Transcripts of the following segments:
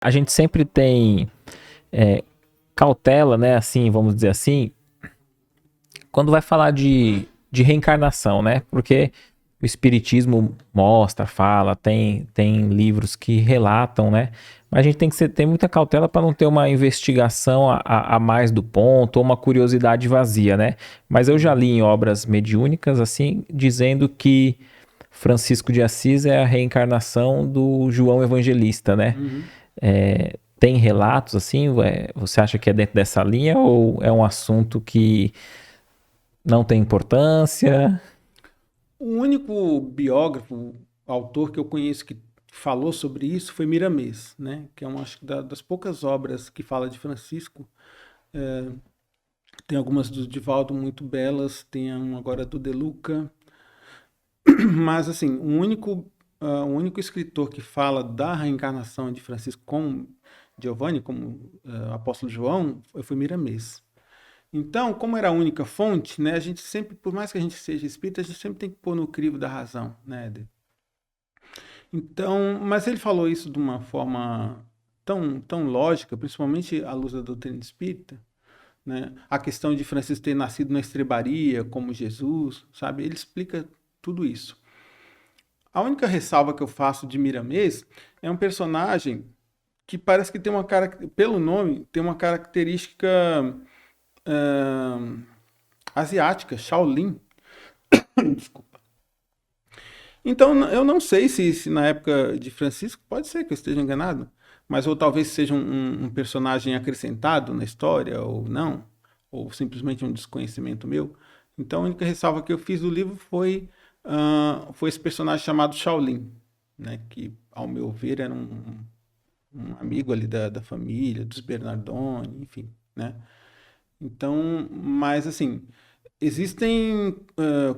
A gente sempre tem cautela, né? Assim, vamos dizer assim, quando vai falar de reencarnação, né? Porque o Espiritismo mostra, fala, tem livros que relatam, né? Mas a gente tem que ter muita cautela para não ter uma investigação a mais do ponto ou uma curiosidade vazia, né? Mas eu já li em obras mediúnicas, assim, dizendo que Francisco de Assis é a reencarnação do João Evangelista, né? Tem relatos assim? Você acha que é dentro dessa linha ou é um assunto que não tem importância? O único biógrafo, autor que eu conheço que falou sobre isso foi Miramês, né? Que é acho que das poucas obras que fala de Francisco. Tem algumas do Divaldo muito belas, tem uma agora do De Luca. Mas, assim, o único escritor que fala da reencarnação de Francisco com Giovanni, como apóstolo João, foi Miramês. Então, como era a única fonte, né, a gente sempre, por mais que a gente seja espírita, a gente sempre tem que pôr no crivo da razão, né, Eder? Então, mas ele falou isso de uma forma tão lógica, principalmente à luz da doutrina espírita, né? A questão de Francisco ter nascido na estrebaria, como Jesus, sabe? Ele explica tudo isso. A única ressalva que eu faço de Miramês é um personagem que parece que tem pelo nome, tem uma característica asiática, Shaolin. Desculpa. Então, eu não sei se na época de Francisco, pode ser que eu esteja enganado, mas ou talvez seja um personagem acrescentado na história, ou não, ou simplesmente um desconhecimento meu. Então, a única ressalva que eu fiz do livro foi esse personagem chamado Shaolin, né, que, ao meu ver, era um amigo ali da família, dos Bernardoni, enfim, né? Então, mas assim, existem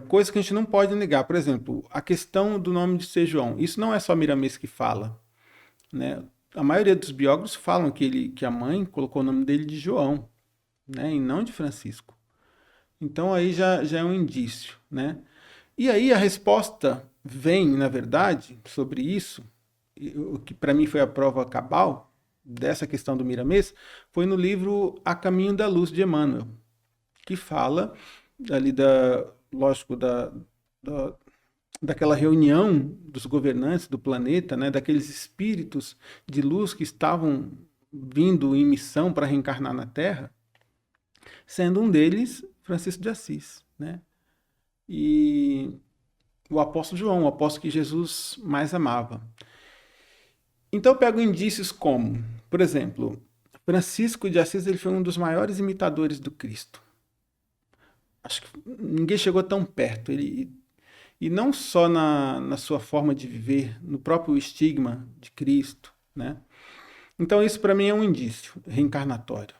coisas que a gente não pode negar. Por exemplo, a questão do nome de ser João. Isso não é só Miramês que fala, né? A maioria dos biógrafos falam que a mãe colocou o nome dele de João, né? E não de Francisco. Então aí já é um indício, né? E aí a resposta vem, na verdade, sobre isso, o que para mim foi a prova cabal dessa questão do Miramês, foi no livro A Caminho da Luz de Emmanuel, que fala ali lógico, daquela reunião dos governantes do planeta, né, daqueles espíritos de luz que estavam vindo em missão para reencarnar na Terra, sendo um deles Francisco de Assis, né? E o apóstolo João, o apóstolo que Jesus mais amava. Então eu pego indícios como, por exemplo, Francisco de Assis ele foi um dos maiores imitadores do Cristo. Acho que ninguém chegou tão perto. E não só na sua forma de viver, no próprio estigma de Cristo, né? Então isso para mim é um indício reencarnatório.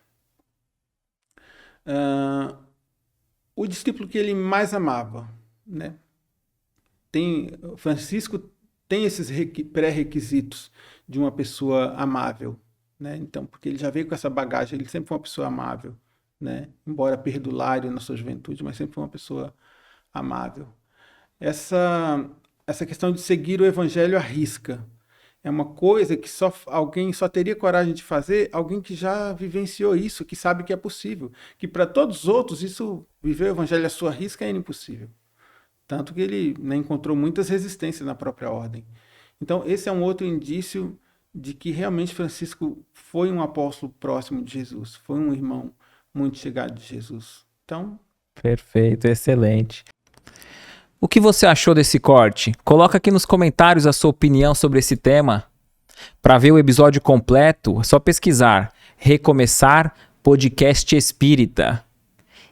O discípulo que ele mais amava, né? Francisco tem esses pré-requisitos de uma pessoa amável, né? Então, porque ele já veio com essa bagagem, ele sempre foi uma pessoa amável, né? Embora perdulário na sua juventude, mas sempre foi uma pessoa amável. Essa questão de seguir o evangelho à risca é uma coisa que alguém só teria coragem de fazer, alguém que já vivenciou isso, que sabe que é possível. Que para todos os outros, viver o evangelho à sua risca é impossível. Tanto que ele, né, encontrou muitas resistências na própria ordem. Então, esse é um outro indício de que realmente Francisco foi um apóstolo próximo de Jesus, foi um irmão muito chegado de Jesus. Então, Perfeito, excelente. O que você achou desse corte? Coloca aqui nos comentários a sua opinião sobre esse tema. Para ver o episódio completo, é só pesquisar Recomeçar Podcast Espírita.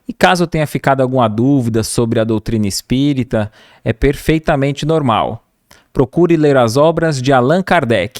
E caso tenha ficado alguma dúvida sobre a doutrina espírita, é perfeitamente normal. Procure ler as obras de Allan Kardec.